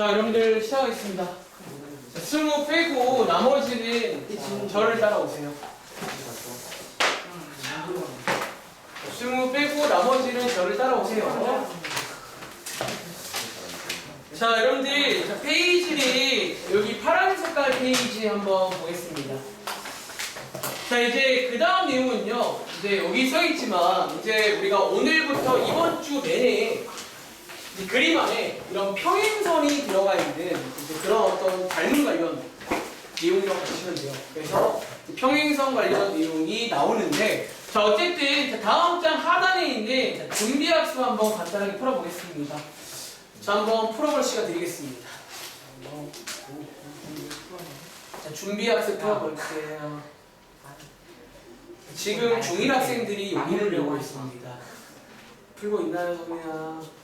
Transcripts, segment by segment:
자, 여러분들 시작하겠습니다. 자, 20 빼고 나머지는 저를 따라오세요. 20 빼고 나머지는 저를 따라오세요. 자, 여러분들 자, 페이지를 여기 파란 색깔 페이지 한번 보겠습니다. 자, 이제 그 다음 내용은요. 이제 여기 써 있지만 이제 우리가 오늘부터 이번 주 내내 이 그림 안에 이런 평행선이 들어가 있는 이제 그런 어떤 닮은 관련 내용이라고 보시면 돼요. 그래서 평행선 관련 내용이 나오는데, 자, 어쨌든 다음 장 하단에 있는 준비학습 한번 간단하게 풀어보겠습니다. 자, 한번 풀어볼 시간 드리겠습니다. 자, 준비학습 풀어볼게요. 지금 중1 학생들이 여기를 배우고 있습니다. 풀고 있나요, 성우야?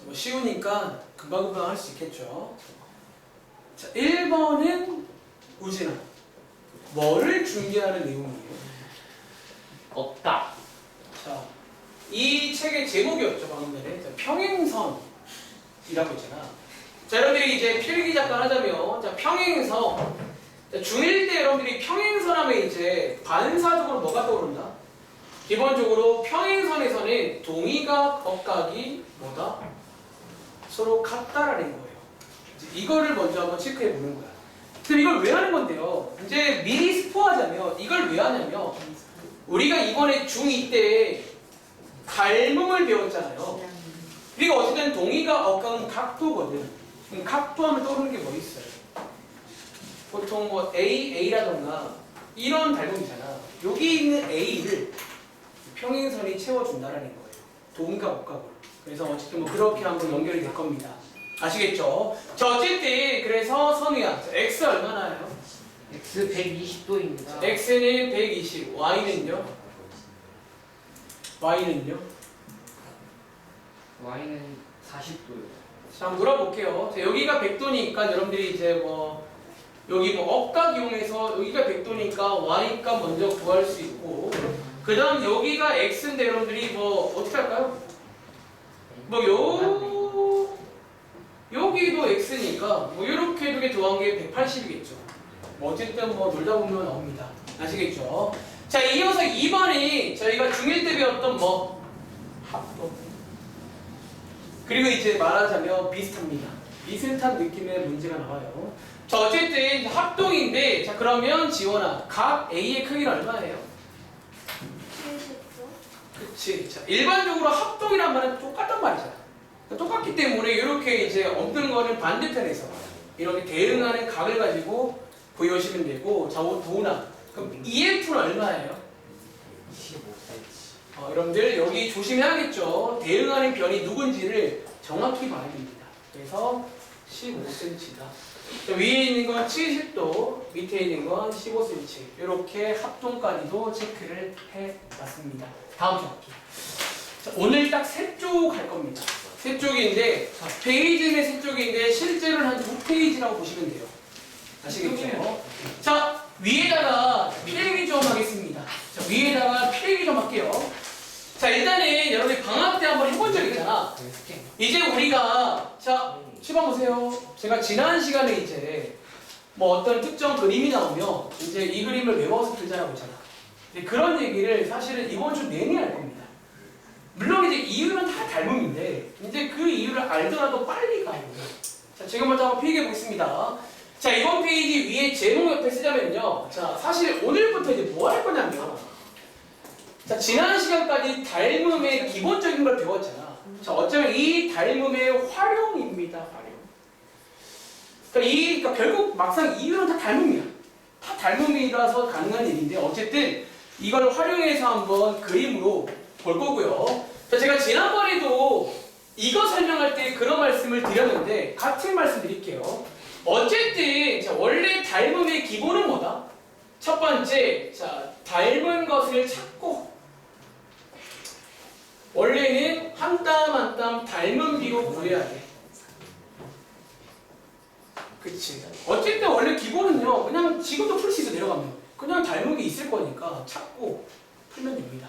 뭐 쉬우니까 금방금방 할 수 있겠죠. 자, 1번은 우진아, 뭐를 중계하는 내용이에요? 없다. 자, 이 책의 제목이었죠, 방금 전에. 자, 평행선이라고 했잖아. 자, 여러분들이 이제 필기 작가를 하자면, 자, 평행선. 자, 중1 때 여러분들이 평행선 하면 이제 반사적으로 뭐가 떠오른다? 기본적으로 평행선에서는 동의각, 억각이 뭐다? 서로 같다라는 거예요. 이제 이거를 먼저 한번 체크해 보는 거야. 그럼 이걸 왜 하는 건데요? 이제 미리 스포하자면 이걸 왜 하냐면, 우리가 이번에 중2 때 닮음을 배웠잖아요. 그리고 어쨌든 동의가 억각은 각도거든. 그럼 각도하면 떠오르는 게 뭐 있어요? 보통 뭐 A라던가 이런 닮음이잖아. 여기 있는 A를 평행선이 채워준다라는 거예요. 동의가 억각으로. 그래서 어쨌든 뭐 그렇게 한번 연결이 될 겁니다. 아시겠죠? 자, 어쨌든 그래서 선우야, X 얼마나요? X 120도입니다. X는 120, Y는요? Y는요? Y는 40도요. 자, 물어볼게요. 자, 여기가 100도니까 여러분들이 이제 뭐 여기 뭐 억각 이용해서 여기가 100도니까 Y값 먼저 구할 수 있고, 그 다음 여기가 X인데 여러분들이 뭐 어떻게 할까요? 뭐 여기도 X니까 뭐 이렇게 두 개 더한 게 180이겠죠. 뭐 어쨌든 뭐 놀다 보면 나옵니다. 아시겠죠? 자, 이어서 2번이 저희가 중1 때 배웠던 뭐 합동. 그리고 이제 말하자면 비슷합니다. 비슷한 느낌의 문제가 나와요. 자, 어쨌든 합동인데, 자, 그러면 지원아, 각 A의 크기는 얼마예요? 70도? 그치. 자, 일반적으로 합동이란 말은 똑같단 말이잖아. 똑같기 때문에 이렇게 이제 없는 거는 반대편에서 이렇게 대응하는 각을 가지고 보여주시면 되고, 자, 도훈아, 그럼 EF는 얼마예요? 15cm. 여러분들 여기 조심해야겠죠. 대응하는 변이 누군지를 정확히 봐야 됩니다. 그래서 15cm다. 위에 있는 건 70도, 밑에 있는 건 15cm. 이렇게 합동까지도 체크를 해봤습니다. 다음 주 할게요. 자, 오늘 딱 3쪽 할 겁니다. 3쪽인데, 페이지는 3쪽인데 실제로는 한 2페이지라고 보시면 돼요. 아시겠죠? 자, 위에다가 필기 좀 하겠습니다. 자, 위에다가 필기 좀 할게요. 자, 일단은 여러분이 방학 때 한번 해본 적 있잖아. 이제 우리가, 자, 시방 보세요. 제가 지난 시간에 이제 뭐 어떤 특정 그림이 나오면 이제 이 그림을 외워서 들자라고 했잖아. 근데 그런 얘기를 사실은 이번 주 내내 할 겁니다. 물론 이제 이유는 다 닮음인데 이제 그 이유를 알더라도 빨리 가요. 자, 지금부터 한번 필기해 보겠습니다. 자, 이번 페이지 위에 제목 옆에 쓰자면요. 자, 사실 오늘부터 이제 뭐 할 거냐면, 자, 지난 시간까지 닮음의 기본적인 걸 배웠잖아. 자, 어쩌면 이 닮음의 활용입니다. 활용. 그러니까 결국 막상 이유는 다 닮음이야. 다 닮음이라서 가능한 일인데, 어쨌든 이걸 활용해서 한번 그림으로 볼 거고요. 자, 제가 지난번에도 이거 설명할 때 그런 말씀을 드렸는데 같은 말씀 드릴게요. 어쨌든 자, 원래 닮음의 기본은 뭐다? 첫 번째, 자, 닮은 것을 찾고 다음 닮은 비로 구해야 돼. 그치. 어쨌든 원래 기본은요, 그냥 지금도 풀 수 있어, 내려가면. 그냥 닮은 게 있을 거니까 찾고 풀면 됩니다.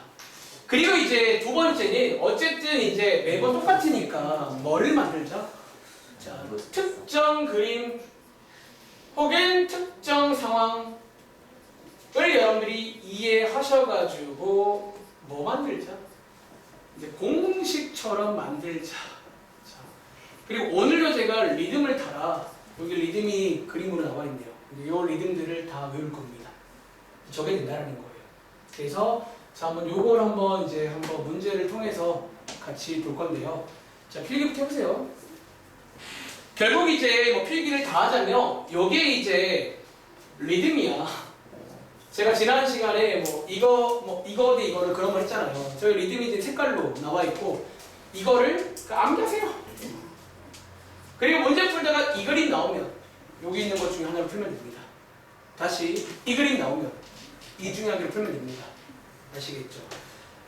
그리고 이제 두 번째는 어쨌든 이제 매번 똑같으니까 뭐를 만들자? 자, 특정 그림 혹은 특정 상황을 여러분들이 이해하셔가지고 뭐 만들자? 이제 공식처럼 만들자. 자, 그리고 오늘도 제가 리듬을 타라. 여기 리듬이 그림으로 나와 있네요. 이 리듬들을 다 외울 겁니다. 저게 된다는 거예요. 그래서 자, 한번 요걸 한번 문제를 통해서 같이 볼 건데요. 자, 필기부터 해보세요. 결국 이제 뭐 필기를 다 하자면 요게 이제 리듬이야. 제가 지난 시간에 뭐 이거 대 이거를 그런 거 했잖아요. 저희 리듬이 이제 색깔로 나와 있고 이거를 암기하세요. 그리고 문제 풀다가 이 그림 나오면 여기 있는 것 중에 하나를 풀면 됩니다. 다시 이 그림 나오면 이 중에 하나를 풀면 됩니다. 아시겠죠?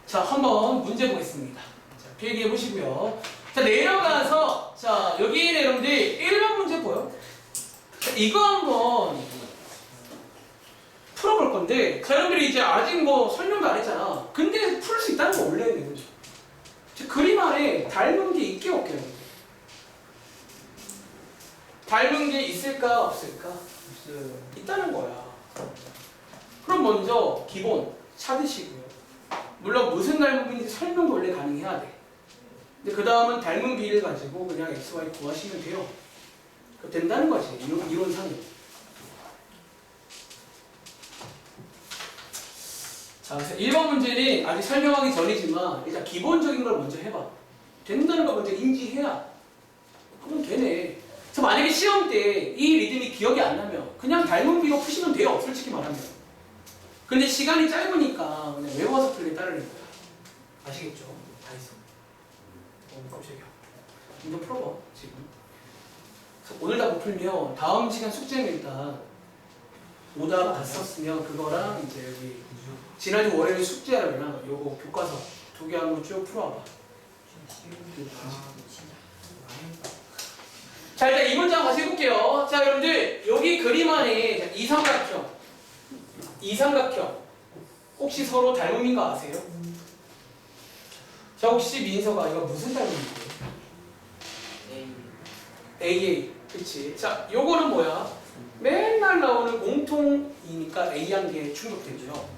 자, 한번 문제 보겠습니다. 자, 필기해 보시고요. 자, 내려가서 자, 여기 여러분들 1번 문제 보여? 자, 이거 한번 풀어볼 건데 자, 여러분들이 이제 아직 뭐 설명도 안 했잖아. 근데 풀 수 있다는 거 원래는 그림 안에 닮은 게 있게 없게 닮은 게 있을까 없을까? 없어요. 있다는 거야. 그럼 먼저 기본 찾으시고요. 물론 무슨 닮은 비인지 설명도 원래 가능해야 돼. 근데 그 다음은 닮은 비를 가지고 그냥 XY 구하시면 돼요. 그럼 된다는 거지. 이론상으로. 자, 그래서 1번 문제는 아직 설명하기 전이지만 일단 기본적인 걸 먼저 해봐. 된다는 걸 먼저 인지해야. 그럼 되네. 그래서 만약에 시험 때 이 리듬이 기억이 안 나면 그냥 닮은 비로 푸시면 돼요. 솔직히 말하면. 근데 시간이 짧으니까 그냥 외워서 풀게 따르는 거야. 아시겠죠? 다 있어. 깜짝이야. 이거 풀어봐, 지금. 그래서 오늘 다 못 풀면 다음 시간 숙제는 일단 오답 다 썼으면 그거랑 이제 여기 지난주 월요일 숙제하려면 요거 교과서 두 개 한번 쭉 풀어와봐. 자, 일단 이 문장 다시 해볼게요. 자, 여러분들 여기 그림 안에 이삼각형 혹시 서로 닮음인 거 아세요? 자, 혹시 민서가 이거 무슨 닮음인데? AA. 그치? 자, 요거는 뭐야? 맨날 나오는 공통이니까 A한 개 충족되고요.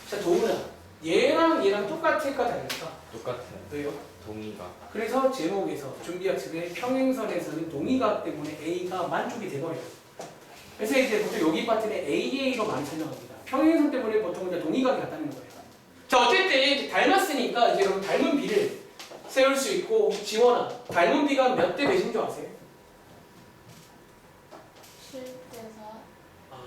자, 도훈아, 얘랑 똑같을까 다를까? 똑같아요. 왜요? 동의가. 그래서 제목에서 준비학습의 평행선에서는 동의각 때문에 A가 만족이 돼버려요. 그래서 이제 보통 여기 파트는 AA로 많이 설명합니다. 평행선 때문에 보통 이제 동의각이 같다는 거예요. 자, 어쨌든 이제 닮았으니까 이제 여러분 닮은 비를 세울 수 있고, 지원아, 닮은 비가 몇 대 몇인 줄 아세요? 7대 4.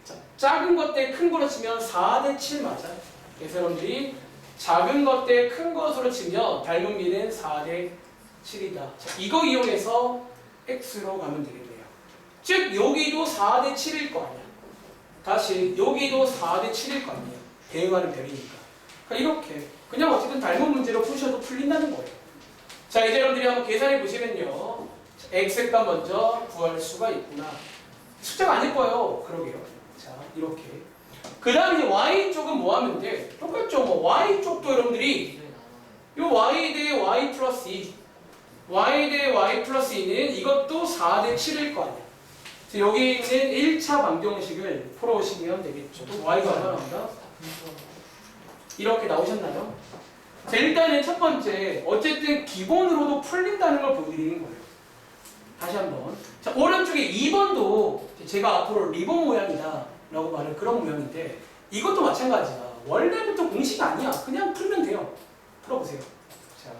자, 작은 것 대 큰 거로 치면 4대 7 맞아. 그래서 여러분들이 작은 것 대 큰 것으로 치면 닮은 비는 4대 7이다. 자, 이거 이용해서 x로 가면 되겠네요. 즉 여기도 4대 7일 거 아니야. 다시 여기도 4대 7일 거 아니에요. 대응하는 별이니까. 그러니까 이렇게 그냥 어쨌든 닮은 문제로 푸셔도 풀린다는 거예요. 자, 이제 여러분들이 한번 계산해 보시면요. x값 먼저 구할 수가 있구나. 숫자가 아닐 거예요. 그러게요. 자, 이렇게. 그 다음에 이제 y쪽은 뭐 하면 돼? 똑같죠. 뭐 y쪽도 여러분들이 요 y 대 y 플러스 2 y 대 y 플러스 2는 이것도 4대 7일 거 아니야. 그래서 여기 있는 1차 방정식을 풀어오시면 되겠죠. 또 y가 얼마 나온다? 이렇게 나오셨나요? 자, 일단은 첫 번째, 어쨌든 기본으로도 풀린다는 걸 보여드리는 거예요. 다시 한번. 자, 오른쪽에 2번도 제가 앞으로 리본 모양이다 라고 말할 그런 모양인데 이것도 마찬가지야. 원래부터 공식이 아니야. 그냥 풀면 돼요. 풀어보세요. 자,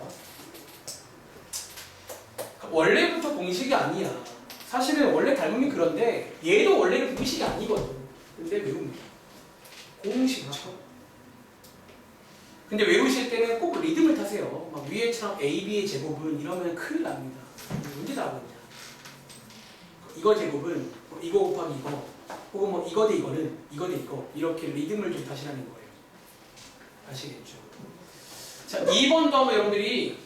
원래부터 공식이 아니야. 사실은 원래 닮음이 그런데 얘도 원래는 공식이 아니거든. 근데 외웁니다. 공식처럼. 근데 외우실 때는 꼭 리듬을 타세요. 막 위에처럼 A, B의 제곱은 이러면 큰일 납니다. 문제 나오거든요. 이거 제곱은 뭐 이거 곱하기 이거 혹은 뭐 이거 대 이거는 이거 대 이거 이렇게 리듬을 좀 타시라는 거예요. 아시겠죠? 자, 2번도 한번 여러분들이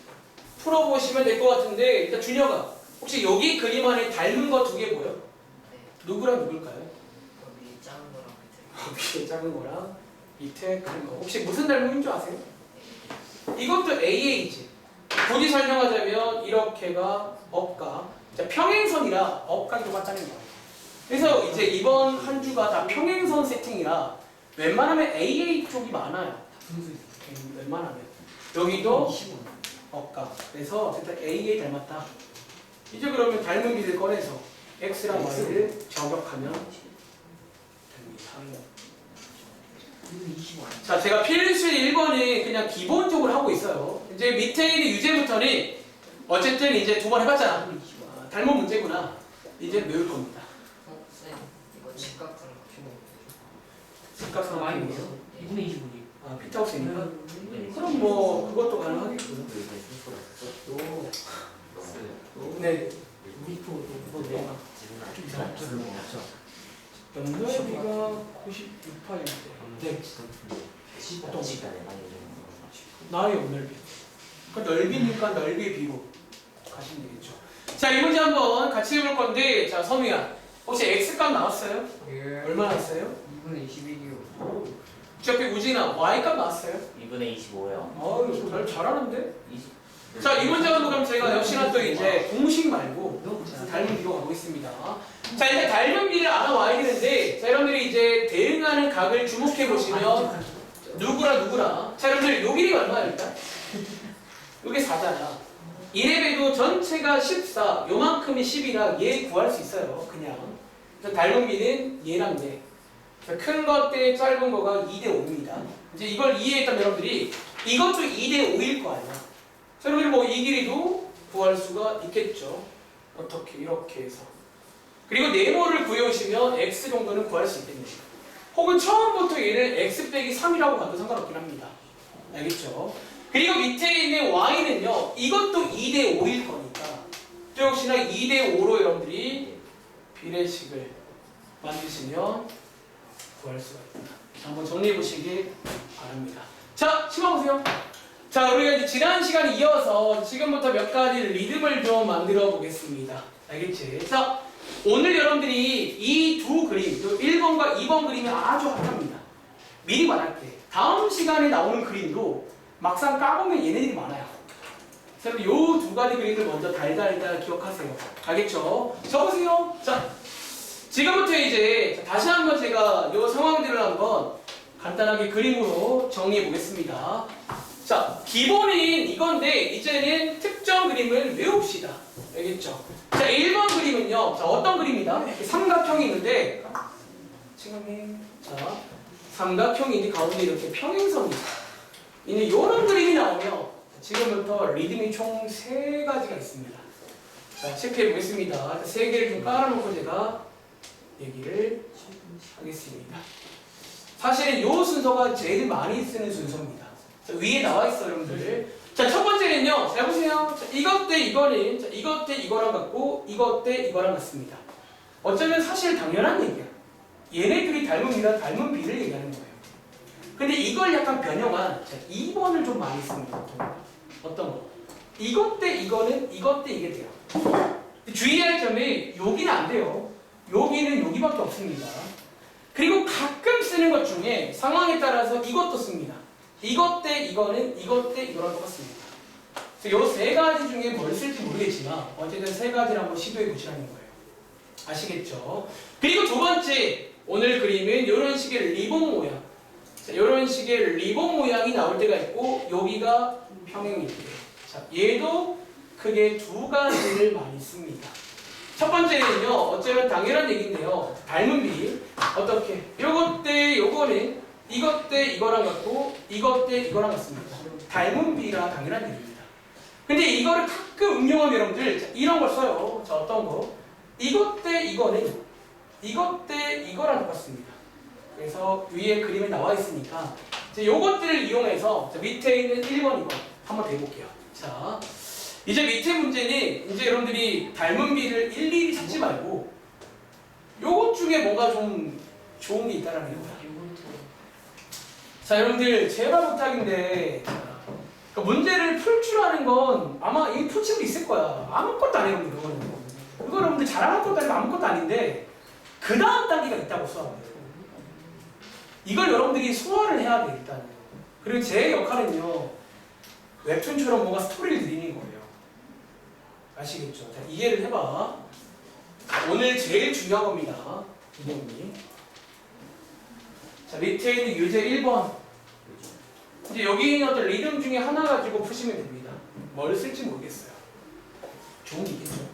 풀어보시면 될 것 같은데 일단 준혁아 혹시 여기 그림 안에 닮은 거 두 개 보여? 네. 누구랑 누굴까요? 위에 작은 거랑 밑에. 위에 작은 거랑 밑에 큰 거. 혹시 무슨 닮음인 줄 아세요? 이것도 AA지. 굳이 설명하자면 이렇게가 업과 자, 평행선이라 업과 똑같다는 거예요. 그래서 이제 이번 한 주가 다 평행선 세팅이라 웬만하면 AA 쪽이 많아요. 웬만하면 여기도 25. 업과. 그래서 어쨌든 AA 닮았다. 이제 그러면 닮은 비를 꺼내서 X랑 Y를 저격하면 됩니다. 이거 25. 자, 제가 필수 1번은 그냥 기본적으로 하고 있어요. 이제 밑에 있는 유제부터는 어쨌든 이제 두 번 해봤잖아. 이거 25. 아, 닮은 문제구나. 이제 외울 겁니다. 쌤, 이거 직각으로 표현. 직각상 많이 아니에요. 2분의 25지. 아, 피타고스니까. 네. 그럼 뭐 그것도 가능하겠고요. 네. 우리 거 네. 연결비가 96%인데. 네. 어떤 거? 나의 넓이. 그 넓이니까 넓이의 비로 가시면 되겠죠. 자, 이 문제 한번 같이 해볼 건데, 자, 선우야. 혹시 X값 나왔어요? 예. 얼마 나왔어요? 2분의 21이요. 저 옆에 우진아, Y값 나왔어요? 2분의 25요. 어우, 별 잘하는데? 20. 자, 이 문제 한번 그럼 제가 역시나 또 이제 공식 말고 자, 닮은 비로 가고 있습니다. 자, 이제 닮은 비를 알아와야 되는데, 자, 여러분들이 이제 대응하는 각을 주목해 보시면 누구라. 자, 여러분들 요 길이가 얼마야 일단? 요게 4잖아. 이래봬도 전체가 14, 요만큼이 10이라 얘 구할 수 있어요. 그냥. 그래서 닮은 비는 얘랑 얘. 큰 거 대 짧은 거가 2대 5입니다. 이제 이걸 이해했다면 여러분들이 이것도 2대 5일 거 아니야. 자, 여러분들 뭐 이 길이도 구할 수가 있겠죠. 어떻게 이렇게 해서. 그리고 네모를 구해오시면 x 정도는 구할 수 있겠네요. 혹은 처음부터 얘를 x 빼기 3이라고 봐도 상관없긴 합니다. 알겠죠? 그리고 밑에 있는 y는요. 이것도 2대 5일 거니까 또 역시나 2대 5로 여러분들이 비례식을 만드시면 구할 수가 있다. 한번 정리해 보시기 바랍니다. 자, 심어보세요. 자, 우리가 이제 지난 시간에 이어서 지금부터 몇 가지 리듬을 좀 만들어 보겠습니다. 알겠지? 자, 오늘 여러분들이 이 두 그림, 1번과 2번 그림이 아주 핫합니다. 미리 말할게. 다음 시간에 나오는 그림도 막상 까보면 얘네들이 많아요. 그래서 요 두 가지 그림을 먼저 달달달 기억하세요. 알겠죠? 적으세요. 자, 지금부터 이제 다시 한번 제가 요 상황들을 한번 간단하게 그림으로 정리해 보겠습니다. 자, 기본인 이건데 이제는 특정 그림을 외웁시다. 알겠죠? 자, 1번 그림은요. 자, 어떤 그림이다? 이렇게 삼각형이 있는데 지금 자, 삼각형인데 가운데 이렇게 평행선이 있는 이런 그림이 나오면 지금부터 리듬이 총 3가지가 있습니다. 자, 체크해 보겠습니다. 3개를 좀 깔아놓고 제가 얘기를 하겠습니다. 사실은 이 순서가 제일 많이 쓰는 순서입니다. 자, 위에 나와 있어요, 여러분들. 자, 첫 번째는요. 잘 보세요. 자, 이것 대 이거는 자, 이것 대 이거랑 같고 이것 대 이거랑 같습니다. 어쩌면 사실 당연한 얘기야. 얘네들이 닮은 비라 닮은 비를 얘기하는 거예요. 근데 이걸 약간 변형한 자, 2번을 좀 많이 씁니다. 어떤 거? 이것 대 이거는 이것 대 이게 돼요. 주의할 점이 여기는 안 돼요. 여기는 여기밖에 없습니다. 그리고 가끔 쓰는 것 중에 상황에 따라서 이것도 씁니다. 이것 대 이거는 이것 대 이거랑 똑같습니다. 그래서 이 3가지 중에 뭘 쓸지 모르겠지만 어쨌든 3가지를 한번 시도해 보시라는 거예요. 아시겠죠? 그리고 두 번째 오늘 그림은 이런 식의 리본 모양. 자, 이런 식의 리본 모양이 나올 때가 있고 여기가 평행이 돼요. 자, 얘도 크게 2가지를 많이 씁니다. 첫 번째는요, 어쩌면 당연한 얘기인데요. 닮은 비. 어떻게? 요것 대 요거는 이것 대 이거랑 같고, 이것 대 이거랑 같습니다. 닮은 비라 당연한 얘기입니다. 근데 이거를 가끔 응용하면 여러분들, 자, 이런 걸 써요. 자, 어떤 거? 이것 대 이거는 이것 대 이거랑 똑같습니다. 그래서 위에 그림에 나와 있으니까, 이제 요것들을 이용해서 자, 밑에 있는 1번, 2번 한번 더 해볼게요. 자. 이제 밑에 문제는 이제 여러분들이 닮은 비를 일일이 찾지 말고 요것 중에 뭔가 좀 좋은 게 있다라는 거야. 자, 여러분들 제발 부탁인데 그러니까 문제를 풀 줄 아는 건 아마 이 풀 친구 있을 거야. 아무것도 아니거든요. 그거는 여러분들 잘하는 것도 아니고 아무것도 아닌데 그 다음 단계가 있다고 수학은. 이걸 여러분들이 소화를 해야 돼 일단은. 그리고 제 역할은요 웹툰처럼 뭔가 스토리를 드리는 거예요. 아시겠죠? 자, 이해를 해봐. 오늘 제일 중요한 겁니다. 이경이. 자, 밑에 있는 유제 1번. 이제 여기 있는 어떤 리듬 중에 하나 가지고 푸시면 됩니다. 뭘 쓸지 모르겠어요. 좋은 게 있겠죠.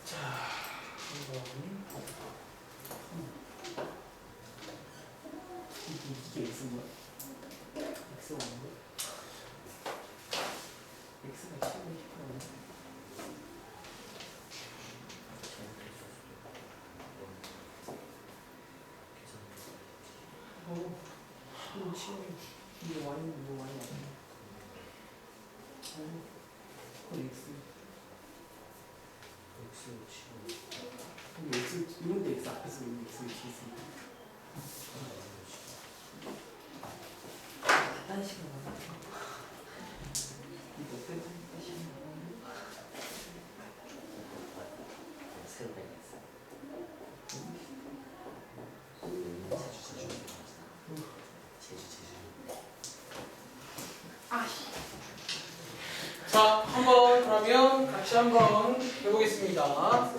자, 이게 X인 거야? X 오는 거야? X가 7을 10하는 이거 7 이거 Y는 이거 Y 아니야? 그건 X 근데 X 이런 데 X 앞에서 있는 X를 뒤에 쓰니까 딴 식으로 나가 이거 어떤 식으로 새로 배웠어 자, 한번 그러면 같이 한번 해보겠습니다.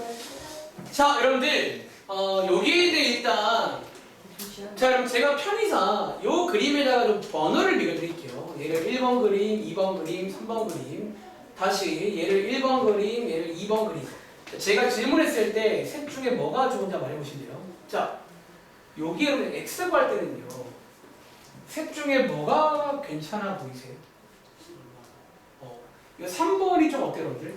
자, 여러분들 여기에 대해 일단 자, 그럼 제가 편의상 요 그림에다가 좀 번호를 매겨드릴게요. 얘를 1번 그림, 2번 그림, 3번 그림. 다시 얘를 1번 그림, 얘를 2번 그림. 제가 질문했을 때 셋 중에 뭐가 좋은지 말해보실래요? 자, 여기 여러분 X 구할 때는요. 셋 중에 뭐가 괜찮아 보이세요? 이거 3번이 좀 어때요, 여러분들?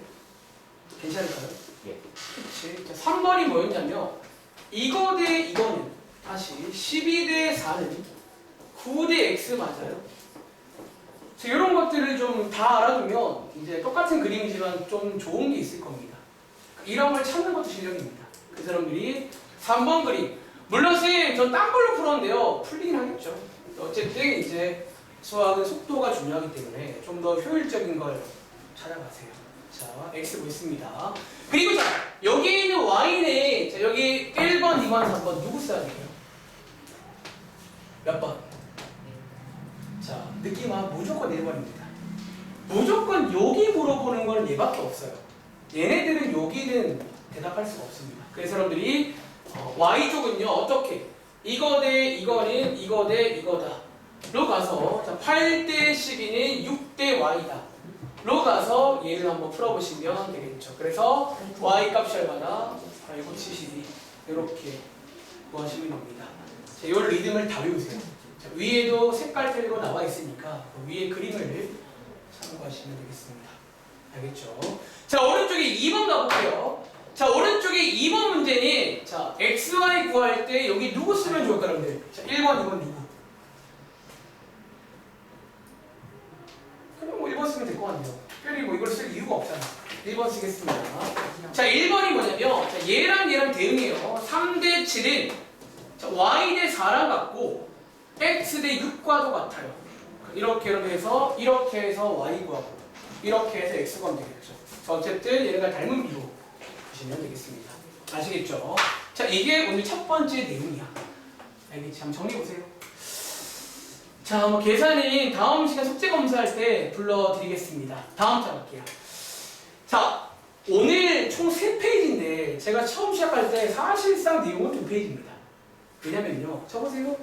괜찮을까요? 예. 그치. 자, 3번이 뭐였냐면 이거 대 이거는 다시 12 대 4는 9 대 X 맞아요? 자, 이런 것들을 좀 다 알아두면 이제 똑같은 그림이지만 좀 좋은 게 있을 겁니다. 이런 걸 찾는 것도 실력입니다. 그 사람들이 3번 그림. 물론 선생님 전 딴 걸로 풀었는데요. 풀리긴 하겠죠. 어쨌든 이제 수학은 속도가 중요하기 때문에 좀 더 효율적인 걸 찾아가세요. 자, X 보겠습니다. 그리고 자, 여기 있는 Y는 자, 여기 1번, 2번, 3번 누구 써야 돼요? 몇 번? 자, 느낌아 무조건 1번입니다. 무조건 여기 물어보는 건 얘밖에 없어요. 얘네들은 여기는 대답할 수가 없습니다. 그래서 여러분들이 Y쪽은요 어떻게? 이거 대 이거는 이거 대 이거다 로 가서 자, 8대 12는 6대 Y다 로 가서 얘를 한번 풀어보시면 되겠죠. 그래서 Y 값이 얼마나? 8972 이렇게 구하시면 됩니다. 자, 이 리듬을 다 외우세요. 자, 위에도 색깔별로 나와 있으니까 그 위에 그림을 참고하시면 되겠습니다. 알겠죠? 자, 오른쪽에 2번 가볼게요. 자, 오른쪽에 2번 문제는 자, XY 구할 때 여기 누구 쓰면 좋을까, 여러분들? 자, 1번, 2번 누구? 그럼 뭐 1번 쓰면 될 것 같네요. 특별히 뭐 이걸 쓸 이유가 없잖아. 1번 쓰겠습니다. 자, 1번이 뭐냐면 자, 얘랑 대응해요. 3대 7은 자, Y 대 4랑 같고 X 대 6과도 같아요. 이렇게 해서 Y 구하고 이렇게 해서 X 구하면 되겠죠. 자, 어쨌든 얘네가 닮은 비로 보시면 되겠습니다. 아시겠죠? 자, 이게 오늘 첫 번째 내용이야. 알겠지? 한번 정리해보세요. 자, 뭐 계산은 다음 시간 숙제 검사할 때 불러드리겠습니다. 다음 장 갈게요. 자, 오늘 총 3페이지인데 제가 처음 시작할 때 사실상 내용은 2페이지입니다. 왜냐면요. 쳐보세요.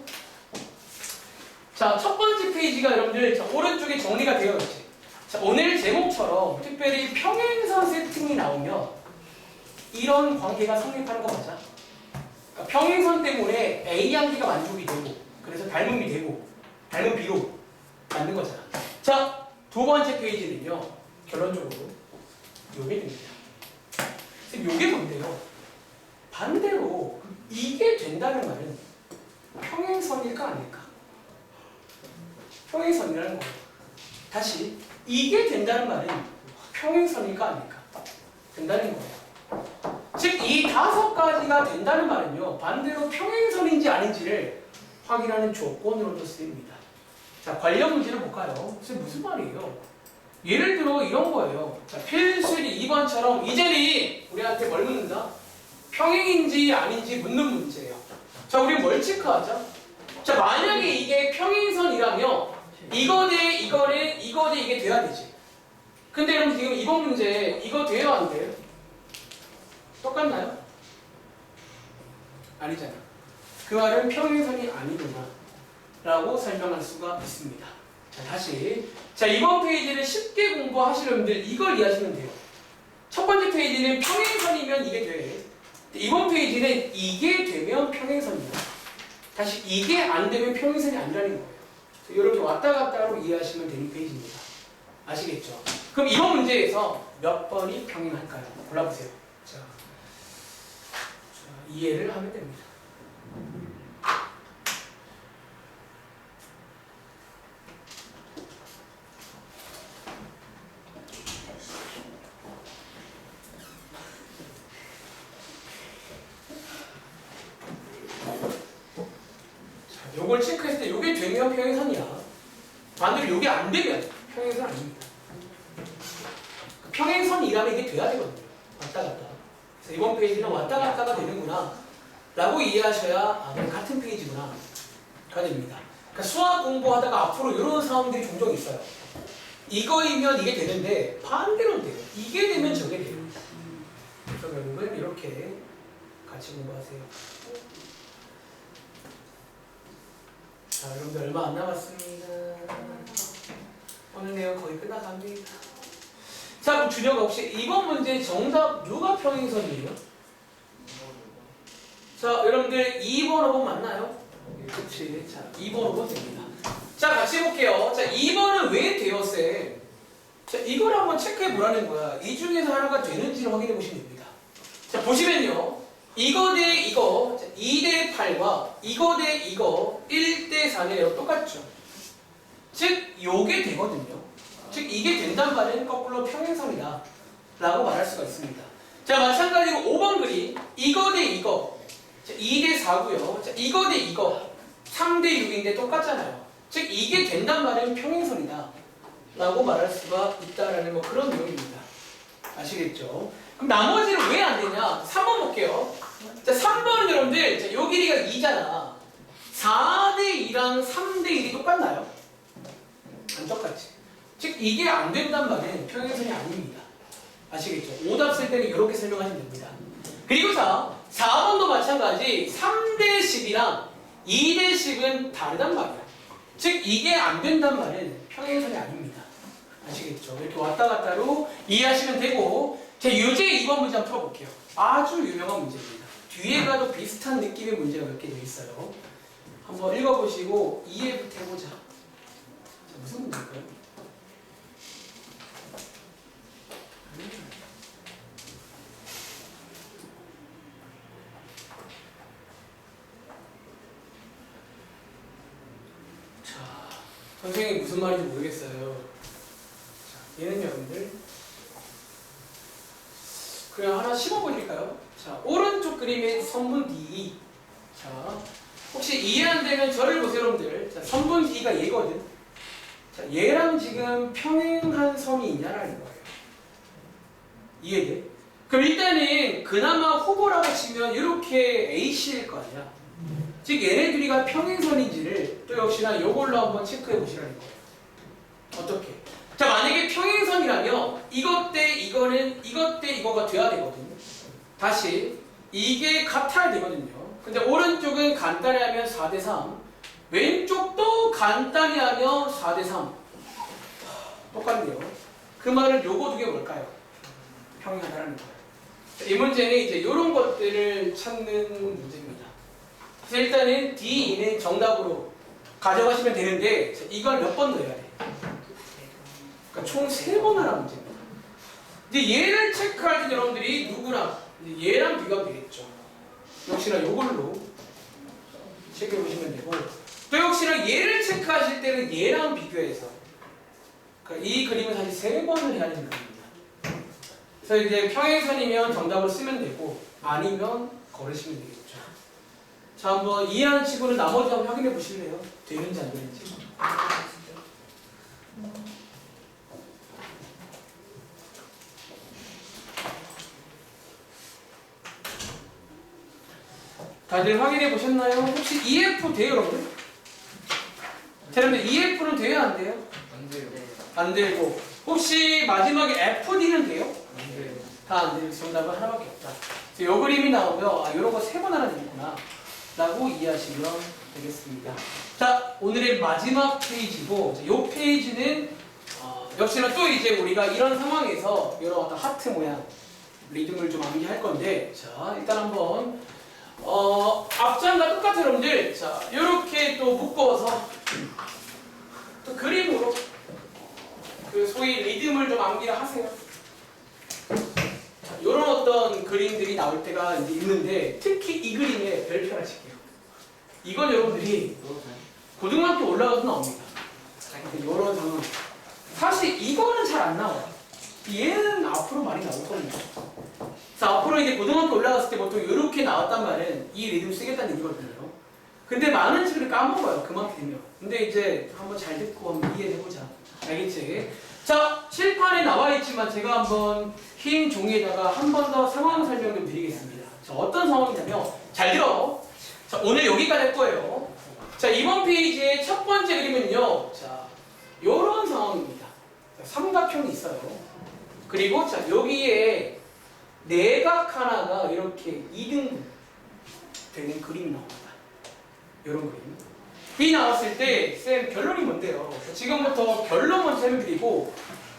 자, 첫 번째 페이지가 여러분들 자, 오른쪽에 정리가 되어 있지. 자, 오늘 제목처럼 특별히 평행선 세팅이 나오면 이런 관계가 성립하는 거 맞아? 그러니까 평행선 때문에 A 한계가 만족이 되고 그래서 닮음이 되고 닮은 B로 만든 거잖아. 자, 두 번째 페이지는요. 결론적으로 요게 됩니다. 요게 뭔데요? 반대로 이게 된다는 말은 평행선일까 아닐까? 평행선이라는 거예요. 다시 이게 된다는 말은 평행선일까 아닐까? 된다는 거예요. 즉 이 5가지가 된다는 말은요. 반대로 평행선인지 아닌지를 확인하는 조건으로도 쓰입니다. 자, 관련 문제를 볼까요? 선생님 무슨 말이에요? 예를 들어 이런 거예요. 자, 필수리 2번처럼 이제는 우리한테 뭘 묻는다? 평행인지 아닌지 묻는 문제예요. 자, 우리 뭘 체크하자? 자, 만약에 이게 평행선이라면 이거 대 이거는 이거 대 이게 돼야 되지. 근데 여러분 지금 이번 문제 이거 돼요 안 돼요? 똑같나요? 아니잖아. 그 말은 평행선이 아니구나 라고 설명할 수가 있습니다. 자, 다시. 자, 이번 페이지를 쉽게 공부하시는 분들 이걸 이해하시면 돼요. 첫 번째 페이지는 평행선이면 이게 돼. 이번 페이지는 이게 되면 평행선이야. 다시 이게 안 되면 평행선이 아니라는 거예요. 이렇게 왔다 갔다로 이해하시면 되는 페이지입니다. 아시겠죠? 그럼 이번 문제에서 몇 번이 평행할까요? 골라보세요. 자, 이해를 하면 됩니다. 요걸 체크했을 때 요게 되면 평행선이야. 반대로 요게 안 되면 평행선 아닙니다. 평행선이라면 이게 돼야 되거든요. 왔다 갔다. 그래서 이번 페이지는 왔다 갔다가 되는구나 라고 이해하셔야 같은 페이지구나 가 됩니다. 그러니까 수학 공부하다가 앞으로 이런 상황들이 종종 있어요. 이거이면 이게 되는데 반대로 돼요. 이게 되면 저게 돼요. 그래서 결국은 이렇게 같이 공부하세요. 자, 여러분들 얼마 안 남았습니다. 오늘 내용 거의 끝나갑니다. 자, 그럼 준혁아 혹시 이번 문제 정답 누가 평행선이에요? 자, 여러분들 2번, 5번 맞나요? 그치. 자, 2번, 5번 됩니다. 자, 같이 해볼게요. 자, 2번은 왜 돼요, 쌤? 자, 이걸 한번 체크해 보라는 거야. 이 중에서 하나가 되는지를 확인해 보시면 됩니다. 자, 보시면요. 이거 대 이거, 2 대 8과 이거 대 이거, 1 대 4는 똑같죠. 즉, 요게 되거든요. 즉, 이게 된단 말은 거꾸로 평행선이다 라고 말할 수가 있습니다. 자, 마찬가지로 5번 그림, 이거 대 이거, 2 대 4고요. 자, 이거 대 이거, 3 대 6인데 똑같잖아요. 즉, 이게 된단 말은 평행선이다 라고 말할 수가 있다라는 뭐 그런 내용입니다. 아시겠죠? 그럼 나머지는 왜 안 되냐? 3번 볼게요. 자, 3번은 여러분들, 자, 요 길이가 2잖아. 4 대 2랑 3 대 1이 똑같나요? 안 똑같지. 즉, 이게 안 된단 말은 평행선이 아닙니다. 아시겠죠? 오답 쓸 때는 이렇게 설명하시면 됩니다. 그리고 자, 4번도 마찬가지 3 대 10이랑 2 대 10은 다르단 말이야. 즉, 이게 안 된단 말은 평행선이 아닙니다. 아시겠죠? 이렇게 왔다 갔다로 이해하시면 되고, 자, 유제 2번 문제 한번 풀어볼게요. 아주 유명한 문제입니다. 뒤에 가도 비슷한 느낌의 문제가 몇 개 되어 있어요. 한번 읽어보시고 이해부터 해보자. 자, 무슨 문제일까요? 자, 선생님이 무슨 말인지 모르겠어요. 자, 얘는 여러분들 그냥 하나 심어버릴까요? 자, 오른쪽 그림의 선분 D. 자, 혹시 이해 안 되면 저를 보세요, 여러분들. 자, 선분 D가 얘거든. 자, 얘랑 지금 평행한 선이 있냐라는 거예요. 이해돼? 그럼 일단은 그나마 후보라고 치면 이렇게 AC일 거 아니야. 즉, 얘네 둘이가 평행선인지를 또 역시나 요걸로 한번 체크해 보시라는 거예요. 어떻게? 자, 만약에 평행선이라면 이것 대 이거는 이것 대 이거가 돼야 되거든요. 다시 이게 같아야 되거든요. 근데 오른쪽은 간단히 하면 4 대 3, 왼쪽도 간단히 하면 4 대 3. 똑같네요. 그 말은 요거 두 개 뭘까요? 평행하다는 거예요. 자, 이 문제는 이제 이런 것들을 찾는 문제입니다. 그래서 일단은 D2는 정답으로 가져가시면 되는데, 자, 이걸 몇 번 넣어야 돼? 그러니까 총 3번 하라는 문제입니다. 이제 얘를 체크할 때 여러분들이 누구랑 이제 얘랑 비교하면 되겠죠. 역시나 요걸로 체크해 보시면 되고, 또 역시나 얘를 체크하실 때는 얘랑 비교해서, 그러니까 이 그림은 사실 3번을 해야 되는 그림입니다. 그래서 이제 평행선이면 정답을 쓰면 되고, 아니면 걸으시면 되겠죠. 자, 한번 이해한 치고는 나머지 한번 확인해 보실래요? 되는지 안 되는지. 다들 확인해 보셨나요? 혹시 EF 돼요, 여러분? 자, 여러분들 EF는 돼요, 안 돼요? 안 돼요. 안 되고 혹시 마지막에 FD는 돼요? 안 돼요. 다 안 돼요. 정답은 하나밖에 없다. 그래서 요 그림이 나오면 아, 요런 거 세 번 하나 되겠구나 라고 이해하시면 되겠습니다. 자, 오늘의 마지막 페이지고 요 페이지는 역시나 또 이제 우리가 이런 상황에서 이런 어떤 하트 모양 리듬을 좀 암기할 건데 자, 일단 한번 앞장과 똑같은 여러분들 자, 요렇게 또 묶어서 또 그림으로 그 소위 리듬을 좀 암기를 하세요. 자, 이런 어떤 그림들이 나올 때가 이제 있는데 특히 이 그림에 별표를 하실게요. 이건 여러분들이 고등학교 올라가도 나옵니다. 이런 상황. 사실 이거는 잘 안 나와요. 얘는 앞으로 많이 나올 겁니다. 그래서 앞으로 이제 고등학교 올라갔을 때 보통 이렇게 나왔단 말은 이 리듬 쓰겠다는 얘기거든요. 근데 많은 친구들이 까먹어요. 그만큼 되면. 근데 이제 한번 잘 듣고 한번 이해해보자. 알겠지? 자, 칠판에 나와 있지만 제가 한번 흰 종이에다가 한 번 더 상황 설명 좀 드리겠습니다. 자, 어떤 상황이냐면, 잘 들어. 자, 오늘 여기까지 할 거예요. 자, 이번 페이지의 첫 번째 그림은요. 자, 요런 상황입니다. 자, 삼각형이 있어요. 그리고 자, 여기에 내각 하나가 이렇게 2등분 되는 그림이 나옵니다. 요런 그림. 이 나왔을 때 쌤 결론이 뭔데요? 지금부터 결론 먼저 설명드리고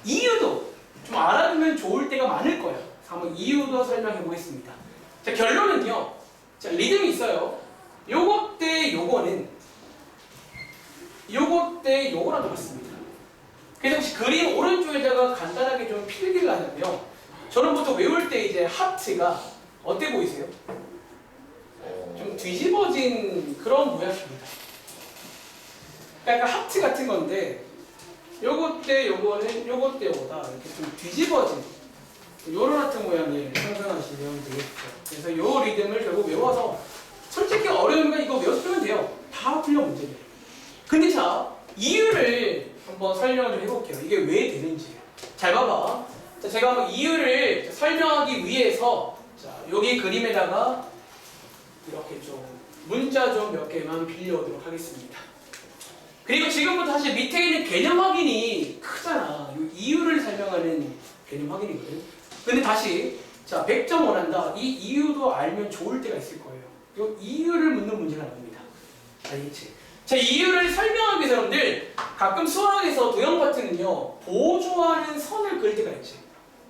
이유도 좀 알아두면 좋을 때가 많을 거예요. 그래서 한번 이유도 설명해 보겠습니다. 자, 결론은요. 자, 리듬이 있어요. 요거 때 요거는 요거 때 요거랑 똑같습니다. 그래서 혹시 그림 오른쪽에다가 간단하게 좀 필기를 하자면 저는 보통 외울 때 이제 하트가 어때 보이세요? 좀 뒤집어진 그런 모양입니다. 약간 하트 같은 건데 요거 때 요거는 요거 때 요거다 이렇게 좀 뒤집어진 요런 하트 모양을 상상하시면 되겠죠. 그래서 요 리듬을 결국 외워서 솔직히 어려운 건 이거 외워주면 돼요. 다 풀려 문제예요. 근데 자 이유를 한번 설명을 좀 해볼게요. 이게 왜 되는지 잘 봐봐. 자, 제가 한번 이유를 설명하기 위해서 자 여기 그림에다가 이렇게 좀 문자 좀 몇 개만 빌려오도록 하겠습니다. 그리고 지금부터 사실 밑에 있는 개념 확인이 크잖아. 이 이유를 설명하는 개념 확인이거든. 근데 다시 자 100점 원한다. 이 이유도 알면 좋을 때가 있을 거예요. 이 이유를 묻는 문제가 나옵니다. 알겠지? 자 이유를 설명하기 위해서 여러분들 가끔 수학에서 도형 파트는요 보조하는 선을 그을 때가 있지.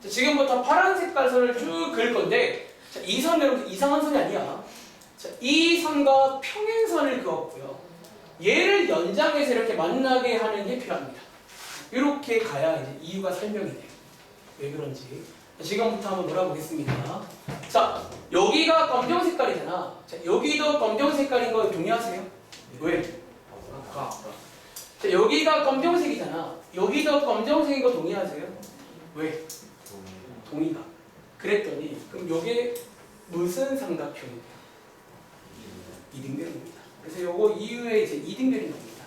자, 지금부터 파란 색깔 선을 쭉 그을 건데 자, 이 선 여러분들 이상한 선이 아니야. 자, 이 선과 평행선을 그었고요. 얘를 연장해서 이렇게 만나게 하는 게 필요합니다. 이렇게 가야 이제 이유가 설명이 돼요. 왜 그런지. 자, 지금부터 한번 놀아보겠습니다. 자, 여기가 검정 색깔이잖아. 자, 여기도 검정 색깔인 거 동의하세요? 왜? 자, 여기가 검정색이잖아. 여기도 검정색인 거 동의하세요? 왜? 동의가. 그랬더니 그럼 요게 무슨 삼각형이에요? 이등변입니다. 그래서 요거 이후에 이제 이등변이 나옵니다.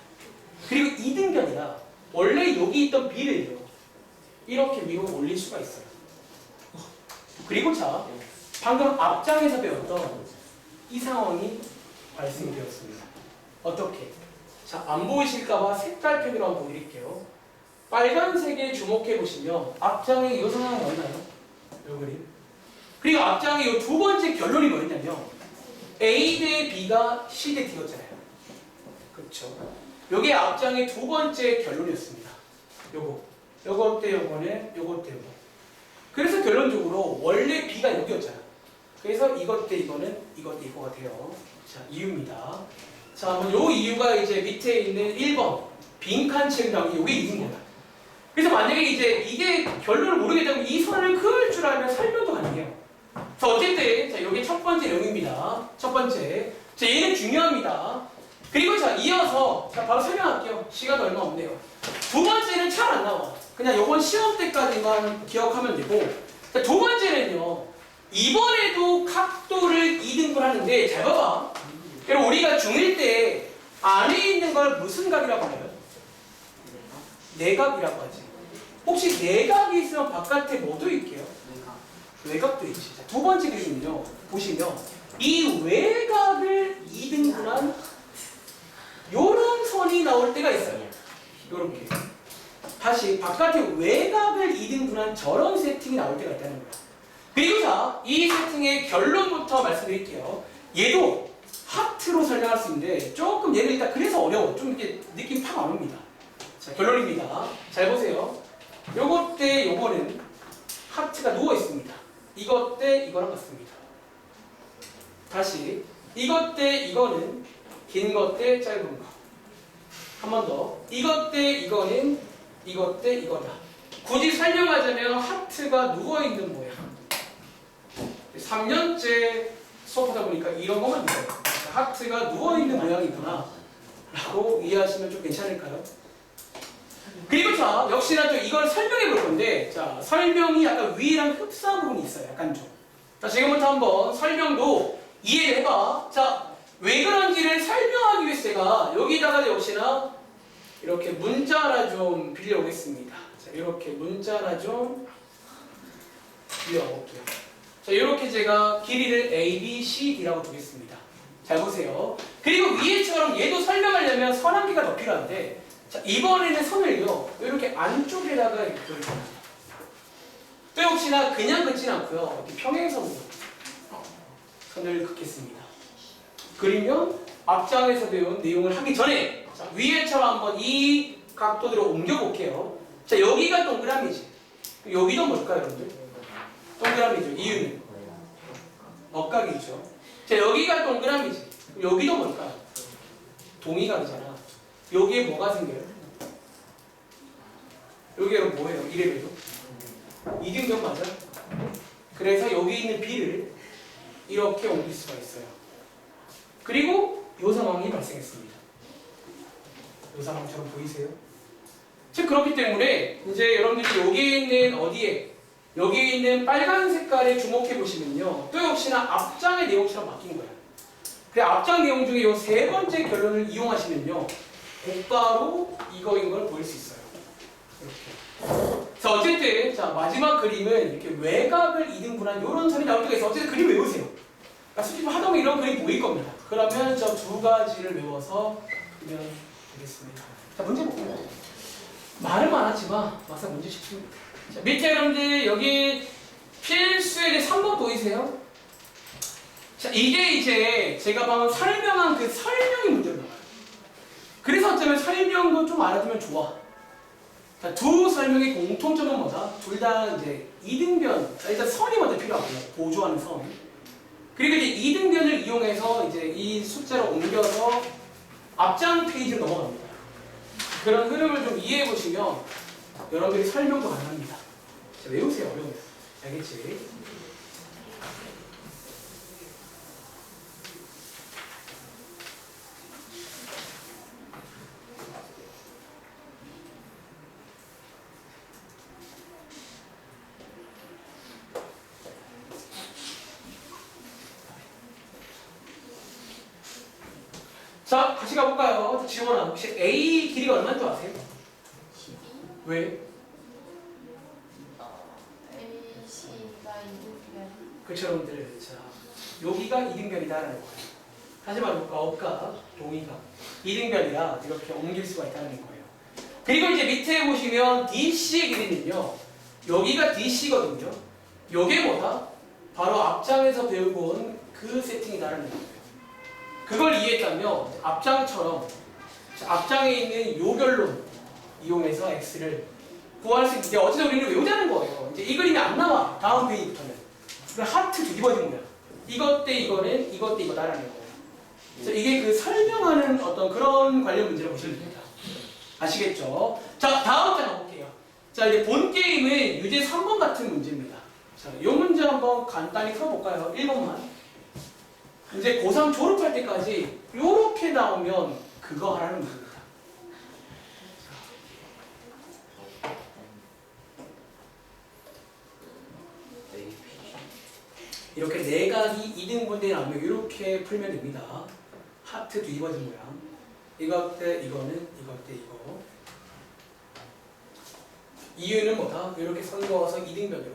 그리고 이등변이라 원래 여기 있던 B를요 이렇게 위로 올릴 수가 있어요. 그리고 자 방금 앞장에서 배웠던 이 상황이 발생되었습니다. 어떻게? 자, 안 보이실까봐 색깔표로 한번 보여드릴게요. 빨간색에 주목해 보시면 앞장에 이 상황 뭐였나요? 요 그림. 그리고 앞장에 이 두 번째 결론이 뭐였냐면 A 대 B가 C 대 D였잖아요. 그렇죠. 요게 앞장의 두 번째 결론이었습니다. 요거 때 요거는 요거 때 요거. 그래서 결론적으로 원래 B가 여기였잖아. 그래서 이것 때 이거는 이것 때 이거가 돼요. 자, 이유입니다. 자, 요 이유가 이제 밑에 있는 1번 빈칸 채우기 요게 이유인 거다. 그래서 만약에 이제 이게 결론을 모르겠다면 이 선을 그을 줄 알면 설명도 가능해요. 자, 어쨌든 자, 요게 첫 번째 내용입니다. 첫 번째. 자, 얘는 중요합니다. 그리고 자, 이어서 자, 바로 설명할게요. 시간이 얼마 없네요. 두 번째는 잘 안 나와. 그냥 요건 시험 때까지만 기억하면 되고. 자, 두 번째는요. 이번에도 각도를 2등분 하는데 잘 봐봐. 그럼 우리가 중1 때 안에 있는 걸 무슨 각이라고 해요? 내각이라고 하지. 혹시 내각이 있으면 바깥에 뭐도 있게요? 외곽도 있지. 자, 두 번째 그림은요. 보시면 이 외곽을 2등분한 요런 선이 나올 때가 있어요. 요렇게. 다시 바깥의 외곽을 2등분한 저런 세팅이 나올 때가 있다는 거야. 그리고 자, 이 세팅의 결론부터 말씀드릴게요. 얘도 하트로 설명할 수 있는데 조금 얘는 일단 그래서 어려워. 좀 이렇게 느낌 팍 안 옵니다. 자, 결론입니다. 잘 보세요. 요것 때 요거는 하트가 누워 있습니다. 이것 때 이거랑 같습니다. 다시 이것 때 이거는 긴 것 때 짧은 거. 한 번 더. 이것 때 이거는 이것 때 이거다. 굳이 설명하자면 하트가 누워있는 모양. 3년째 수업하다 보니까 이런 것만 믿어요. 하트가 누워있는 모양이구나 라고 이해하시면 좀 괜찮을까요? 그리고 자, 역시나 또 이걸 설명해 볼 건데, 자, 설명이 약간 위랑 흡사한 부분이 있어요. 약간 좀. 자, 지금부터 한번 설명도 이해를 해봐. 자, 왜 그런지를 설명하기 위해서 제가 여기다가 역시나 이렇게 문자 하나 좀 빌려오겠습니다. 자, 이렇게 문자 하나 좀 빌려볼게요. 자, 이렇게 제가 길이를 A, B, C, D라고 두겠습니다. 잘 보세요. 그리고 위에처럼 얘도 설명하려면 선 한 개가 더 필요한데, 자, 이번에는 선을요, 이렇게 안쪽에다가 이렇게 그려줍니다. 또 역시나 그냥 긋진 않고요, 이렇게 평행선으로 선을 긋겠습니다. 그리면 앞장에서 배운 내용을 하기 전에, 자, 위에처럼 한번 이 각도대로 옮겨볼게요. 자, 여기가 동그라미지. 여기도 뭘까요, 여러분들? 동그라미죠. 이유는 억각이죠. 자, 여기가 동그라미지. 여기도 뭘까요? 동의각이잖아. 여기에 뭐가 생겨요? 여기로 뭐예요? 이래봬도 2등변 맞아? 그래서 여기 있는 B를 이렇게 옮길 수가 있어요. 그리고 이 상황이 발생했습니다. 이 상황처럼 보이세요? 즉 그렇기 때문에 이제 여러분들이 여기에 있는 어디에 여기에 있는 빨간 색깔에 주목해 보시면요, 또 역시나 앞장의 내용처럼 바뀐 거예요. 그 앞장 내용 중에 이 세 번째 결론을 이용하시면요, 곧바로 이거인 걸 보일 수 있어요. 이렇게. 자, 어쨌든 자, 마지막 그림은 이렇게 외곽을 2등분한 이런 선이 나올 때가 있어요. 어쨌든 그림 외우세요. 그러니까 솔직히 하다 보면 이런 그림 보일 겁니다. 그러면 저 두 가지를 외워서 그냥 되겠습니다. 자, 문제 볼게요. 말은 많았지만 막상 문제 쉽습니다. 자, 밑에 여러분들 여기 필수의 3번 보이세요? 자, 이게 이제 제가 방금 설명한 그 설명이 문제로 나와요. 그래서 어쩌면 설명도 좀 알아두면 좋아. 자, 두 설명의 공통점은 뭐다? 둘 다 이제 이등변. 자, 일단 선이 먼저 필요하고요. 보조하는 선. 그리고 이제 이등변을 이용해서 이제 이 숫자를 옮겨서 앞장 페이지로 넘어갑니다. 그런 흐름을 좀 이해해 보시면 여러분들이 설명도 가능합니다. 자, 외우세요. 어려워요. 알겠지? 자, 같이 가볼까요? 지원아, 혹시 A 길이가 얼마인 줄 아세요? 12. 왜? AC가 2등변. 그렇죠, 여러분들. 자, 여기가 이등변이다라는 거예요. 다시 말해볼까? 억각, 동의각. 이등변이라 이렇게 옮길 수가 있다는 거예요. 그리고 이제 밑에 보시면 DC의 길이는요, 여기가 DC거든요. 요게 뭐다? 바로 앞장에서 배우고 온 그 세팅이다라는 거예요. 그걸 이해했다면 앞장처럼 앞장에 있는 요 결론 이용해서 x를 구할 수 있는데 어쨌든 우리는 외우자는 거예요. 이제 이 그림이 안 나와. 다음 페이지부터는. 그럼 하트 뒤집어진 거야. 이것 때 이거는 이것 때 이거다라는 거예요. 그래서 이게 그 설명하는 어떤 그런 관련 문제라고 보시면 됩니다. 아시겠죠? 자, 다음 장 가볼게요. 자, 이제 본 게임은 유제 3번 같은 문제입니다. 자, 이 문제 한번 간단히 풀어볼까요? 1번만. 이제 고3 졸업할 때까지 이렇게 나오면 그거 하라는 문제입니다. 이렇게 내각이 2등분대 나오면 이렇게 풀면 됩니다. 하트 뒤집어진 모양. 이것 때 이거는 이것 때 이거. 이유는 뭐다? 이렇게 선 그어서 2등변으로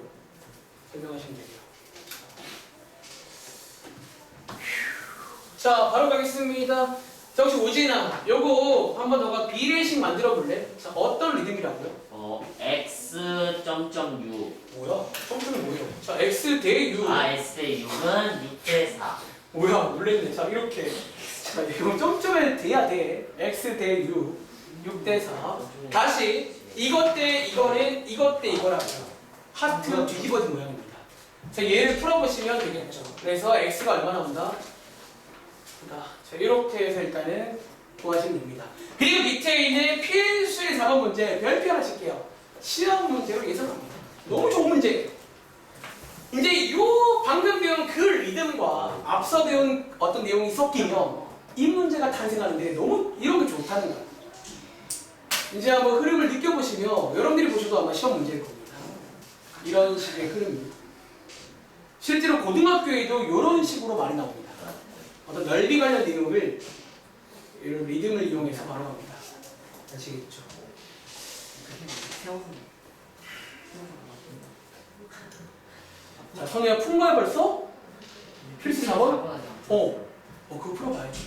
설명하시면 돼요. 자, 바로 가겠습니다. 자, 혹시 오진아, 요거 한번 너가 비례식 만들어 볼래? 자, 어떤 리듬이라고요? x.u. 뭐야? 점점이 뭐예요? 자, x 대 u. S의 6은 6대 4. 뭐야, 놀랬네. 자, 이렇게. 자, 이거 점점에 돼야 돼. x 대 u. 6대 4. 다시, 이것 대 이거는 이것 대 이거라고요. 하트 뒤집어진 모양입니다. 자, 얘를 풀어보시면 되겠죠. 그래서 x가 얼마 나온다? 자, 이렇게 해서 일단은 구하시면 됩니다. 그리고 밑에 있는 필수의 4번 문제 별표 하나 칠게요. 시험 문제로 예상합니다. 너무 좋은 문제. 이제 요 방금 배운 그 리듬과 앞서 배운 어떤 내용이 섞이면 이 문제가 탄생하는데 너무 이런 게 좋다는 거야. 이제 한번 흐름을 느껴보시면 여러분들이 보셔도 아마 시험 문제일 겁니다. 이런 식의 흐름이. 실제로 고등학교에도 이런 식으로 많이 나옵니다. 어떤 넓이 관련 내용을 이런 리듬을 이용해서 발언합니다. 아시겠죠? 자, 선우야 푼 거야 벌써? 필수 4번? 그거 풀어봐야죠.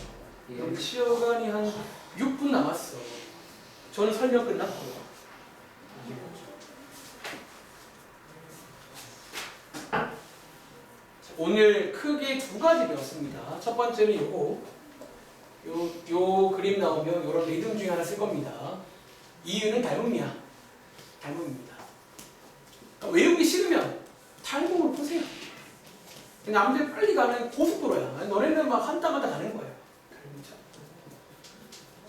여기 시간이 한 6분 남았어. 저는 설명 끝났고요. 오늘 크게 두 가지 배웠습니다. 첫 번째는 요거. 요 그림 나오면 요런 리듬 중에 하나 쓸 겁니다. 이유는 닮음이야. 닮음입니다. 그러니까 외우기 싫으면 탈곡을 푸세요. 남들 빨리 가는 고속도로야. 너네는 막 한 땀 한 땀 가는 거예요.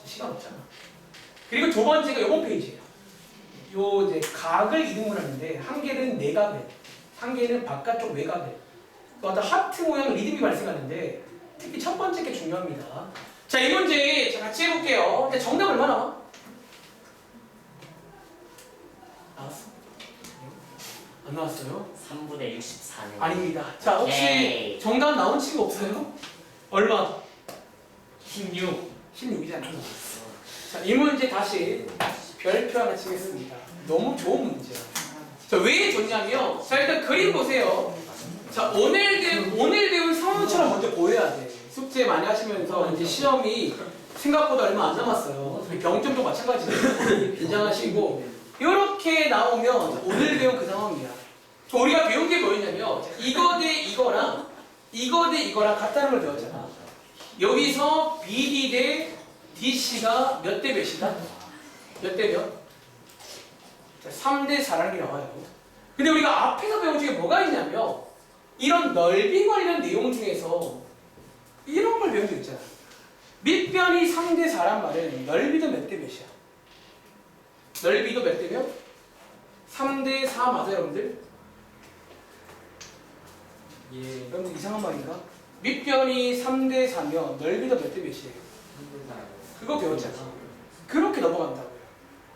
시간 없잖아. 그리고 두 번째가 요번 페이지예요. 요 이제 각을 이등분 하는데 한 개는 내각을, 한 개는 바깥쪽 외곽을. 어떤 하트 모양 리듬이 발생하는데 특히 첫 번째 게 중요합니다. 자, 이 문제 자, 같이 해볼게요. 정답 얼마나? 나왔어? 안 나왔어요? 3분의 64네. 아닙니다. 자, 혹시 에이. 정답 나온 친구 없어요? 얼마? 16. 16이잖아요. 자, 이 문제 다시 별표 하나 치겠습니다. 너무 좋은 문제야. 자, 왜 좋냐면, 자, 일단 그림 보세요. 자, 오늘 배운 상황처럼 먼저 보여야 돼. 숙제 많이 하시면서 이제 시험이 생각보다 얼마 안 남았어요. 경점도 마찬가지예요. 긴장하시고 이렇게 나오면 오늘 배운 그 상황이야. 우리가 배운 게 뭐였냐면 이거 대 이거랑 이거 대 이거랑 같다는 걸 배웠잖아. 여기서 BD 대 DC가 몇 대 몇이다? 몇 대 몇? 3대 4라는 게 나와요. 근데 우리가 앞에서 배운 중에 뭐가 있냐면 이런 넓이 관련 내용 중에서 이런 걸 배운 적 있잖아. 밑변이 3대 4란 말은 넓이도 몇 대 몇이야? 넓이도 몇 대 몇? 3대 4 맞아요, 여러분들? 예. 여러분들 이상한 말인가? 밑변이 3대 4면 넓이도 몇 대 몇이에요? 그거 배웠잖아. 그렇게 넘어간다고요.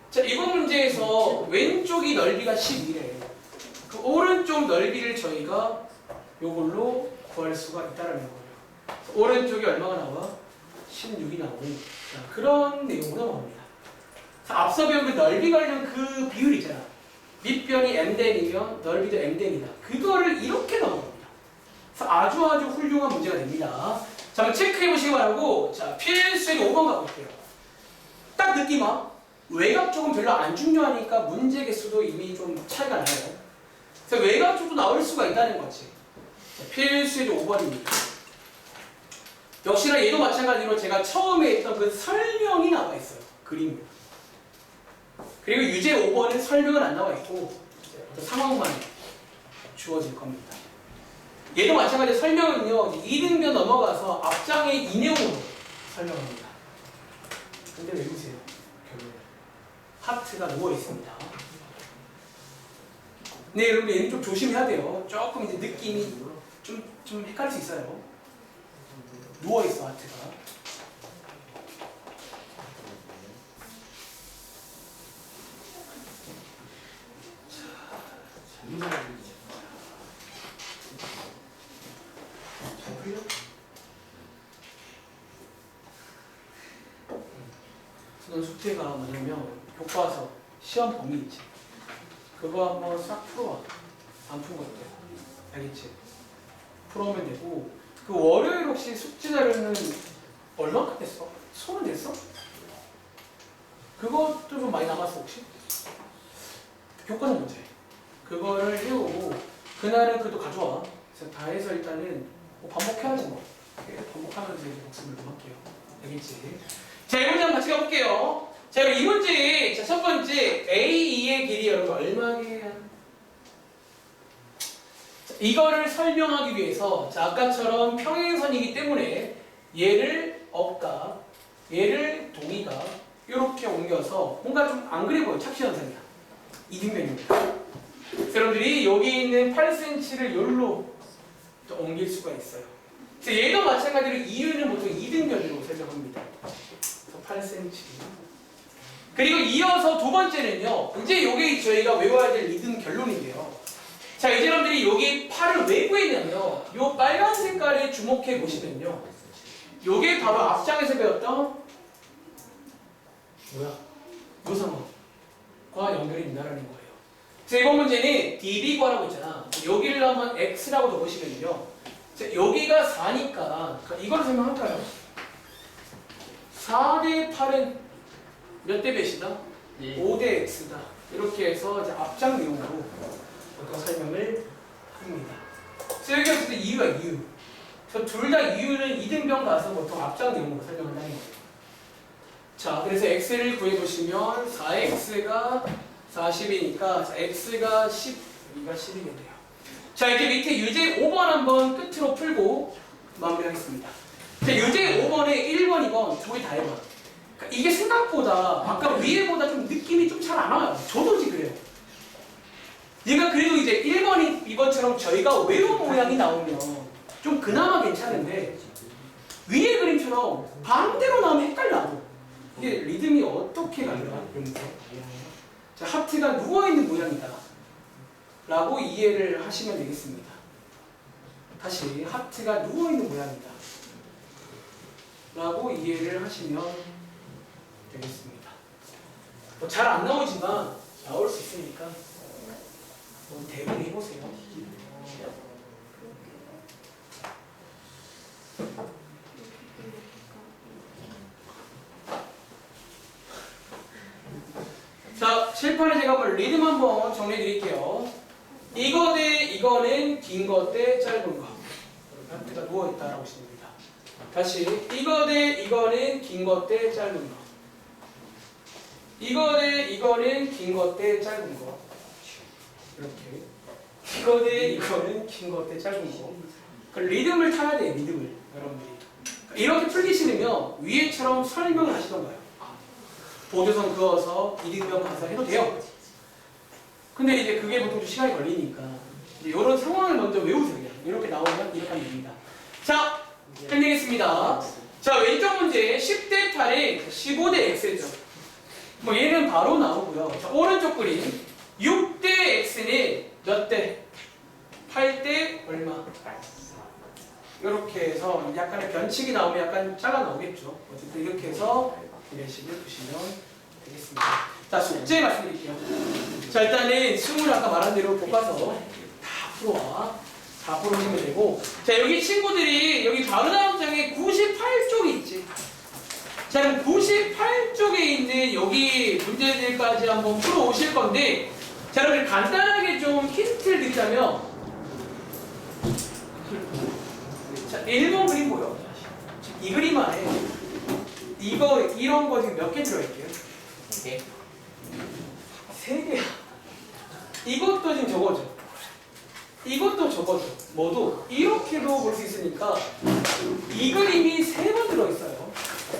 자, 이번 문제에서 왼쪽이 넓이가 12래. 그 오른쪽 넓이를 저희가 요걸로 구할 수가 있다는 거예요. 오른쪽이 얼마가 나와? 16이 나오는 그런 내용으로 나옵니다. 자, 앞서 배운 그 넓이 관련 그 비율 있잖아. 밑변이 mden이면 넓이도 mden이다. 그거를 이렇게 넘어갑니다. 그래서 아주 훌륭한 문제가 됩니다. 자, 한번 체크해 보시기 바라고. 자, 필수의 5번 가볼게요. 딱 느낌 와. 외곽 쪽은 별로 안 중요하니까 문제 개수도 이미 좀 차이가 나요. 그래서 외곽 쪽도 나올 수가 있다는 거지. 자, 필수의 5번입니다. 역시나 얘도 마찬가지로 제가 처음에 했던 그 설명이 나와 있어요. 그림. 그리고 유제 5번은 설명은 안 나와 있고 상황만 주어질 겁니다. 얘도 마찬가지로 설명은요. 2등변 넘어가서 앞장의 인용으로 설명합니다. 근데 왜 보세요? 결국에 하트가 누워 있습니다. 네, 여러분 얘는 좀 조심해야 돼요. 조금 이제 느낌이 좀 헷갈릴 수 있어요. 누워 있어 하트가. 잘 풀려? 넌 숙제가 뭐냐면 교과서 시험 범위 있지. 그거 한번 싹 풀어와. 안 푼 것들. 알겠지? 풀어오면 되고 그 월요일 혹시 숙제 자료는 얼마큼 냈어? 손은 냈어? 그것도 좀 많이 남았어 혹시? 교과서 문제. 그거를 해오고 그날은 그래도 가져와. 그래서 다 해서 일단은 뭐 반복해야지 뭐. 반복하면서 이제 복습을 좀 할게요. 알겠지? 자, 이 문제 한번 같이 가볼게요. 자, 그럼 이 문제, 자, 첫 번째 A2의 길이 여러분 얼마게요? 이거를 설명하기 위해서 자, 아까처럼 평행선이기 때문에 얘를 억각, 얘를 동의각 이렇게 옮겨서 뭔가 좀 안 그래 보여. 착시현상이야. 이등변입니다. 여러분들이 여기 있는 8cm를 여기로 또 옮길 수가 있어요. 그래서 얘도 마찬가지로 이유는 보통 이등변으로 설명합니다. 그래서 8cm. 그리고 이어서 두 번째는요. 이제 요게 저희가 외워야 될 이등 결론인데요. 자, 이제 여러분들이 여기 팔을 왜 구했냐면요. 요 빨간 색깔에 주목해 보시면요. 요게 바로 앞장에서 배웠던 뭐야? 요상어과 연결이 된다는 거예요. 그래서 이번 문제는 DB과라고 있잖아. 여기를 한번 X라고 적으시면요. 자, 여기가 4니까 이걸 설명할까요? 4대 8은 몇 대 몇이다? 5대 X다. 이렇게 해서 이제 앞장 내용으로 설명을 합니다. 그래서 여기 어쨌든 이유가 이유. 그래서 둘 다 이유는 이등변 가서 보통 앞장 내용으로 설명한다는 거예요. 자, 그래서 x를 구해보시면 4x가 40이니까 x가 10, 여기가 10이겠네요. 자, 이제 밑에 유제 5번 한번 끝으로 풀고 마무리하겠습니다. 자, 유제 5번에 1번, 2번 두 개 다 해봐. 그러니까 이게 생각보다 아까 위에보다 좀 느낌이 좀 잘 안 와요. 저도 지금 그래요. 얘가 그래도 이제 1번, 2번처럼 저희가 외운 모양이 나오면 좀 그나마 괜찮은데 위에 그림처럼 반대로 나오면 헷갈려. 이게 리듬이 어떻게 갈까? 이러면서 자, 하트가 누워있는 모양이다 라고 이해를 하시면 되겠습니다. 다시 하트가 누워있는 모양이다 라고 이해를 하시면 되겠습니다. 뭐 잘 안 나오지만 나올 수 있으니까 대본 해보세요. 자, 칠판에 제가 한번 리듬 한번 정리해 드릴게요. 이거 대 이거는 긴 거 대 짧은 거. 하트가 누워있다라고 하십니다. 다시 이거 대 이거는 긴 거 대 짧은 거. 이거 대 이거는 긴 거 대 짧은 거. 이렇게 이거 대 이거는 긴 거 대 짧은 거. 그 리듬을 타야 돼요. 리듬을 여러분들이 이렇게 풀기 싫으면 위에처럼 설명을 하시던가요. 보조선 그어서 이등변 가서 해도 돼요. 근데 이제 그게 보통 좀 시간이 걸리니까 이제 이런 상황을 먼저 외우세요. 그냥. 이렇게 나오면 이렇게 하면 됩니다. 자, 끝내겠습니다. 자, 왼쪽 문제 10대 8에 15대 x죠. 뭐 얘는 바로 나오고요. 자, 오른쪽 그림 6대 x는 몇 대? 8대 얼마? 이렇게 해서 약간의 변칙이 나오면 약간 잘라 나오겠죠. 어쨌든 이렇게 해서 이런 식으로 보시면 되겠습니다. 자, 숙제 말씀드릴게요. 자, 일단은 승우를 아까 말한 대로 교과서 다 풀어와. 다 풀어오시면 되고. 자, 여기 친구들이 여기 바로 다음 장에 98쪽이 있지. 자, 그럼 98쪽에 있는 여기 문제들까지 한번 풀어오실 건데, 자, 여러분 간단하게 좀 힌트를 드리자면, 자, 1번 그림 보여. 이 그림 안에 이거 이런 거 지금 몇 개 들어있게요? 3개. 3개야. 이것도 지금 적어줘. 이것도 적어줘. 모두 이렇게도 볼 수 있으니까 이 그림이 3번 들어있어요.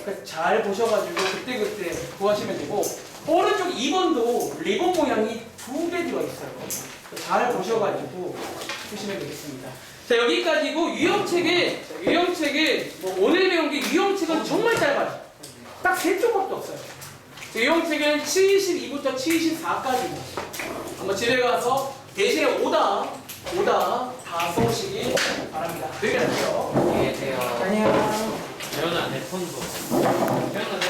그러니까 잘 보셔가지고 그때그때 구하시면 되고 오른쪽 2번도 리본 모양이 2개 들어있어요. 잘 보셔가지고 보시면 되겠습니다. 자, 여기까지고 유형책은 뭐 오늘 배운 게 유형책은 정말 짧아요. 딱 3쪽밖에 없어요. 유형책은 72부터 74까지 한번 집에 가서 대신에 오다 다 써오시기 바랍니다. 여기까지 할게요. 안녕히 계세요. 안녕. 재현아, 내 폰도. 재현아, 내